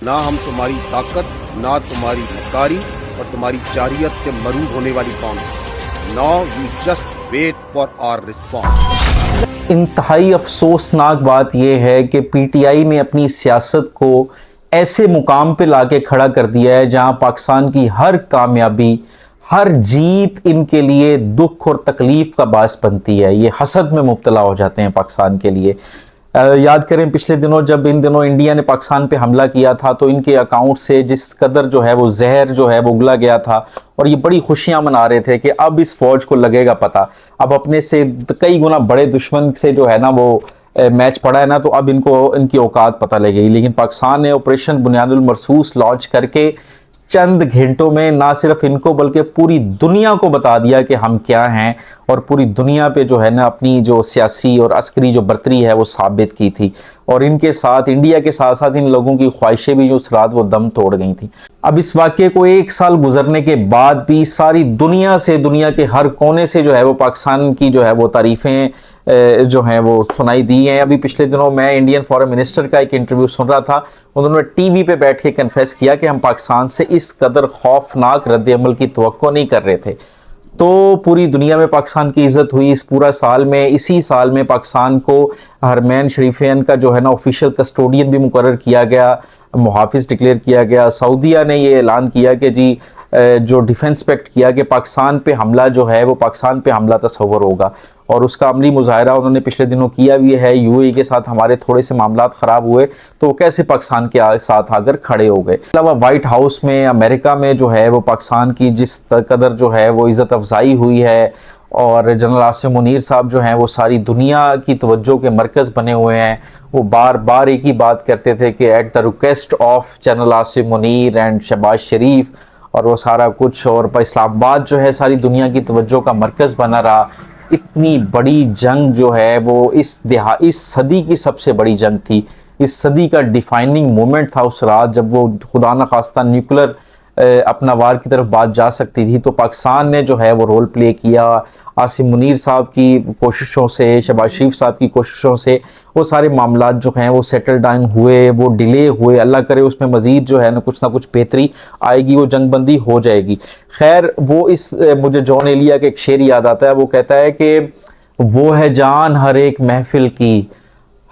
ना हम तुम्हारी ताकत, ना तुम्हारी मक्कारी और तुम्हारी जारियत से मरूब होने वाली कौम है। Now we just wait for our response. इंतहाई अफसोसनाक बात यह है कि पीटीआई ने अपनी सियासत को ऐसे मुकाम पे लाके खड़ा कर दिया है जहां पाकिस्तान की हर कामयाबी, हर जीत इनके लिए दुख और तकलीफ का बायस बनती है। ये हसद में मुब्तला हो जाते हैं पाकिस्तान के लिए। याद करें पिछले दिनों जब इन दिनों इंडिया ने पाकिस्तान पे हमला किया था तो इनके अकाउंट से जिस कदर जो है वो जहर जो है वो उगला गया था और ये बड़ी खुशियां मना रहे थे कि अब इस फौज को लगेगा पता, अब अपने से कई गुना बड़े दुश्मन से जो है ना वो मैच पड़ा है ना, तो अब इनको इनकी औकात पता लगेगी। लेकिन पाकिस्तान ने ऑपरेशन बुनियादुल मरसूस लॉन्च करके चंद घंटों में ना सिर्फ इनको बल्कि पूरी दुनिया को बता दिया कि हम क्या हैं और पूरी दुनिया पे जो है ना अपनी जो सियासी और अस्करी जो बर्तरी है वो साबित की थी। और इनके साथ इंडिया के साथ साथ इन लोगों की ख्वाहिशें भी जो उस रात वो दम तोड़ गई थी। अब इस वाक़े को 1 साल गुजरने के बाद भी सारी दुनिया से, दुनिया के हर कोने से जो है वो पाकिस्तान की जो है वो तारीफ़ें जो हैं वो सुनाई दी हैं। अभी पिछले दिनों मैं इंडियन फॉरेन मिनिस्टर का एक इंटरव्यू सुन रहा था, उन्होंने टीवी पे बैठ के कन्फेस किया कि हम पाकिस्तान से इस कदर खौफनाक रद्द-ए-अमल की तवक्को नहीं कर रहे थे। तो पूरी दुनिया में पाकिस्तान की इज्जत हुई इस पूरा साल में। इसी साल में पाकिस्तान को हरमैन शरीफैन का जो है ना ऑफिशियल कस्टोडियन भी मुकर्रर किया गया, मुहाफिज डिक्लेयर किया गया। सऊदीया ने ये ऐलान किया कि जी जो डिफेंस पैक्ट किया कि पाकिस्तान पे हमला जो है वो पाकिस्तान पे हमला तस्वर होगा और उसका अमली मुजाहरा उन्होंने पिछले दिनों किया भी है। यूएई के साथ हमारे थोड़े से मामलात ख़राब हुए तो वो कैसे पाकिस्तान के साथ आकर खड़े हो गए। अलावा वाइट हाउस में अमेरिका में जो है वो पाकिस्तान की जिस कदर जो है वो इज़्ज़त अफजाई हुई है और जनरल आसिम मुनीर साहब जो हैं वो सारी दुनिया की तवज्जो के मरकज़ बने हुए हैं। वो बार बार एक ही बात करते थे कि at the request of general Asim Munir and Shahbaz Sharif, और वो सारा कुछ। और इस्लामाबाद जो है सारी दुनिया की तवज्जो का मरकज़ बना रहा। इतनी बड़ी जंग जो है वो इस सदी की सबसे बड़ी जंग थी, इस सदी का डिफाइनिंग मोमेंट था उस रात जब वो खुदा न खास्ता न्यूक्लियर अपना वार की तरफ बात जा सकती थी। तो पाकिस्तान ने जो है वो रोल प्ले किया। आसिम मुनीर साहब की कोशिशों से, शहबाज शरीफ साहब की कोशिशों से वो सारे मामलात जो हैं वो सेटल डाउन हुए, वो डिले हुए। अल्लाह करे उसमें मज़ीद जो है ना कुछ बेहतरी आएगी, वो जंगबंदी हो जाएगी। खैर वो इस मुझे जॉन एलिया का एक शेर याद आता है, वो कहता है कि वो है जान हर एक महफिल की,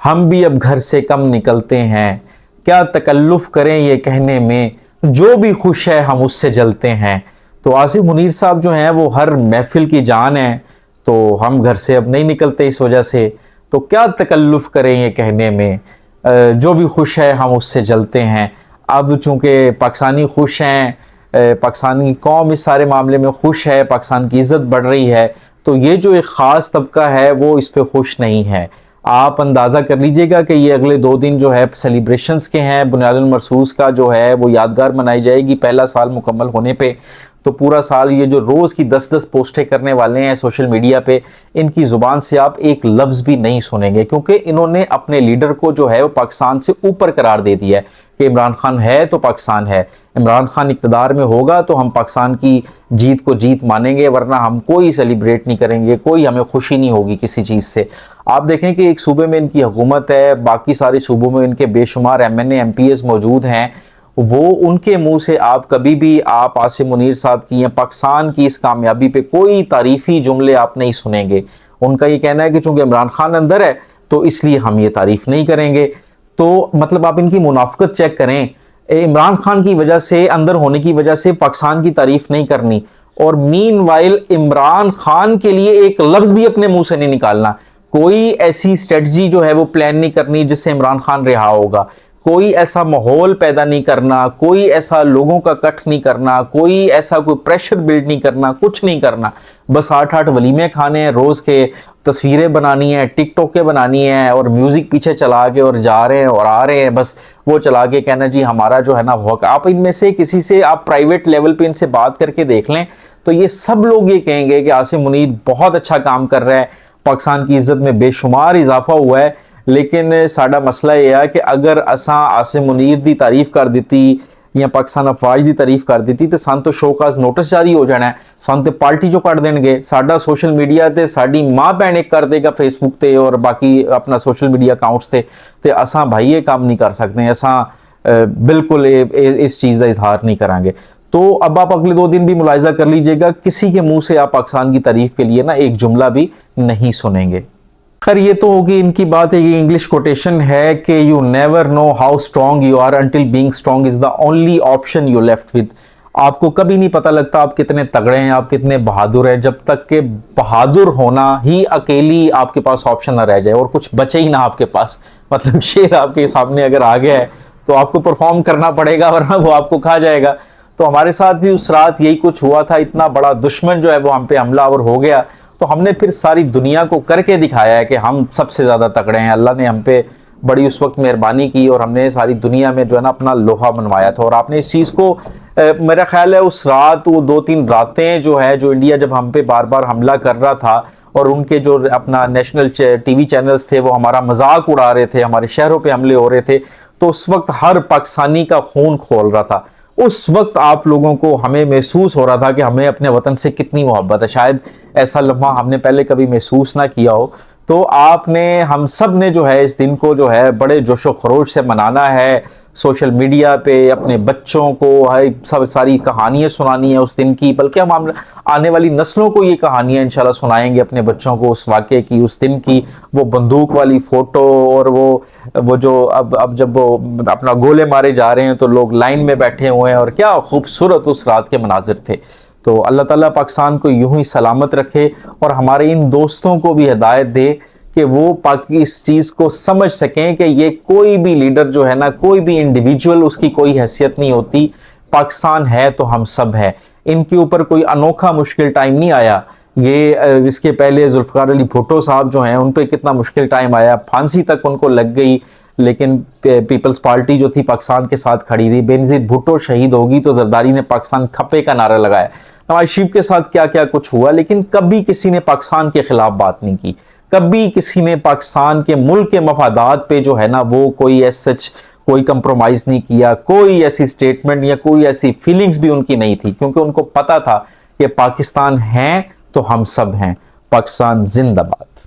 हम भी अब घर से कम निकलते हैं, क्या तकल्लुफ़ करें ये कहने में, जो भी खुश है हम उससे जलते हैं। तो आसिम मुनीर साहब जो हैं वो हर महफिल की जान है, तो हम घर से अब नहीं निकलते इस वजह से, तो क्या तकल्लुफ़ करें ये कहने में, जो भी खुश है हम उससे जलते हैं। अब चूँकि पाकिस्तानी खुश हैं, पाकिस्तानी कौम इस सारे मामले में खुश है, पाकिस्तान की इज़्ज़त बढ़ रही है, तो ये जो एक ख़ास तबका है वो इस पर खुश नहीं है। आप अंदाज़ा कर लीजिएगा कि ये अगले 2 दिन जो है सेलिब्रेशंस के हैं। बुनियादुल मरसूस का जो है वो यादगार मनाई जाएगी पहला साल मुकम्मल होने पे। तो पूरा साल ये जो रोज़ की 10-10 पोस्टें करने वाले हैं सोशल मीडिया पे, इनकी ज़ुबान से आप एक लफ्ज़ भी नहीं सुनेंगे, क्योंकि इन्होंने अपने लीडर को जो है वो पाकिस्तान से ऊपर करार दे दिया है कि इमरान खान है तो पाकिस्तान है, इमरान खान इक़्तिदार में होगा तो हम पाकिस्तान की जीत को जीत मानेंगे, वरना हम कोई सेलिब्रेट नहीं करेंगे, कोई हमें खुशी नहीं होगी किसी चीज़ से। आप देखें कि एक सूबे में इनकी हुकूमत है, बाकी सारे सूबों में इनके बेशुमार MNA MPs मौजूद हैं, वो उनके मुंह से आप कभी भी आप आसिम मुनीर साहब की या पाकिस्तान की इस कामयाबी पे कोई तारीफ़ी जुमले आप नहीं सुनेंगे। उनका ये कहना है कि चूंकि इमरान खान अंदर है तो इसलिए हम ये तारीफ़ नहीं करेंगे। तो मतलब आप इनकी मुनाफिकत चेक करें, इमरान खान की वजह से, अंदर होने की वजह से पाकिस्तान की तारीफ़ नहीं करनी, और मीनवाइल इमरान खान के लिए एक लफ्ज़ भी अपने मुँह से नहीं निकालना, कोई ऐसी स्ट्रेटजी जो है वो प्लान नहीं करनी जिससे इमरान खान रिहा होगा, कोई ऐसा माहौल पैदा नहीं करना, कोई ऐसा लोगों का कट नहीं करना, कोई ऐसा कोई प्रेशर बिल्ड नहीं करना, कुछ नहीं करना। बस 8-8 वलीमे खाने हैं रोज़ के, तस्वीरें बनानी है, टिकटॉक के बनानी है और म्यूज़िक पीछे चला के और जा रहे हैं और आ रहे हैं, बस वो चला के कहना जी हमारा जो है ना हक। आप इनमें से किसी से आप प्राइवेट लेवल पे इनसे बात करके देख लें तो ये सब लोग ये कहेंगे कि आसिम मुनीर बहुत अच्छा काम कर रहा है, पाकिस्तान की इज़्ज़त में बेशुमार इजाफा हुआ है। लेकिन साडा मसला यह है कि अगर असा आसिम मुनीर की तारीफ कर दी या पाकिस्तान अफवाज की तारीफ कर दी तो सन तो शोकाज नोटिस जारी हो जाना है, सन तो पार्टी चो कट देंगे, साडा सोशल मीडिया ते साडी माँ भैन एक कर देगा फेसबुक ते और बाकी अपना सोशल मीडिया अकाउंट्स ते असा भाई ये काम नहीं कर सकते। असा बिल्कुल इस चीज़ का इजहार नहीं करांगे। तो अब आप अगले 2 दिन भी मुलाहिजा कर लीजिएगा, किसी के मुंह से आप पाकिस्तान की तारीफ के लिए ना एक जुमला भी नहीं सुनेंगे। खैर ये तो होगी इनकी बात है। ये इंग्लिश कोटेशन है कि you never know how strong you are until being strong is the only option you left with. आपको कभी नहीं पता लगता आप कितने तगड़े हैं, आप कितने बहादुर हैं, जब तक कि बहादुर होना ही अकेली आपके पास ऑप्शन ना रह जाए और कुछ बचे ही ना आपके पास। मतलब शेर आपके सामने अगर आ गया है तो आपको परफॉर्म करना पड़ेगा, वरना वो आपको खा जाएगा। तो हमारे साथ भी उस रात यही कुछ हुआ था। इतना बड़ा दुश्मन जो है वो हम पे हमलावर हो गया, तो हमने फिर सारी दुनिया को करके दिखाया है कि हम सबसे ज्यादा तगड़े हैं। अल्लाह ने हम पे बड़ी उस वक्त मेहरबानी की और हमने सारी दुनिया में जो है ना अपना लोहा मनवाया था। और आपने इस चीज को मेरा ख्याल है उस रात, वो 2-3 रातें जो है, जो इंडिया जब हम पे बार बार हमला कर रहा था और उनके जो अपना नेशनल टीवी चैनल्स थे वो हमारा मजाक उड़ा रहे थे, हमारे शहरों पे हमले हो रहे थे, तो उस वक्त हर पाकिस्तानी का खून खोल रहा था। उस वक्त आप लोगों को, हमें महसूस हो रहा था कि हमें अपने वतन से कितनी मोहब्बत है। शायद ऐसा लम्हा हमने पहले कभी महसूस ना किया हो। तो आपने, हम सब ने जो है इस दिन को जो है बड़े जोशो खरोश से मनाना है। सोशल मीडिया पे अपने बच्चों को सब सारी कहानियां सुनानी है उस दिन की, बल्कि हम आने वाली नस्लों को ये कहानियां इंशाल्लाह सुनाएंगे अपने बच्चों को, उस वाक़े की, उस दिन की। वो बंदूक वाली फोटो और वो जो अब जब वो अपना गोले मारे जा रहे हैं तो लोग लाइन में बैठे हुए हैं, और क्या खूबसूरत उस रात के मनाजिर थे। तो अल्लाह ताला पाकिस्तान को यूं ही सलामत रखे और हमारे इन दोस्तों को भी हिदायत दे कि वो इस चीज़ को समझ सकें कि ये कोई भी लीडर जो है ना, कोई भी इंडिविजुअल, उसकी कोई हैसियत नहीं होती। पाकिस्तान है तो हम सब हैं। इनके ऊपर कोई अनोखा मुश्किल टाइम नहीं आया। ये इसके पहले जुल्फ़िकार अली भुट्टो साहब जो हैं उन पे कितना मुश्किल टाइम आया, फांसी तक उनको लग गई, लेकिन पीपल्स पार्टी जो थी पाकिस्तान के साथ खड़ी रही। बेनज़ीर भुट्टो शहीद होगी तो जरदारी ने पाकिस्तान खपे का नारा लगाया। नवाज शरीफ के साथ क्या क्या कुछ हुआ, लेकिन कभी किसी ने पाकिस्तान के खिलाफ बात नहीं की। कभी किसी ने पाकिस्तान के मुल्क के मफादात पे जो है ना वो कोई सच कोई कंप्रोमाइज नहीं किया। कोई ऐसी स्टेटमेंट या कोई ऐसी फीलिंग्स भी उनकी नहीं थी, क्योंकि उनको पता था कि पाकिस्तान है तो हम सब हैं। पाकिस्तान जिंदाबाद।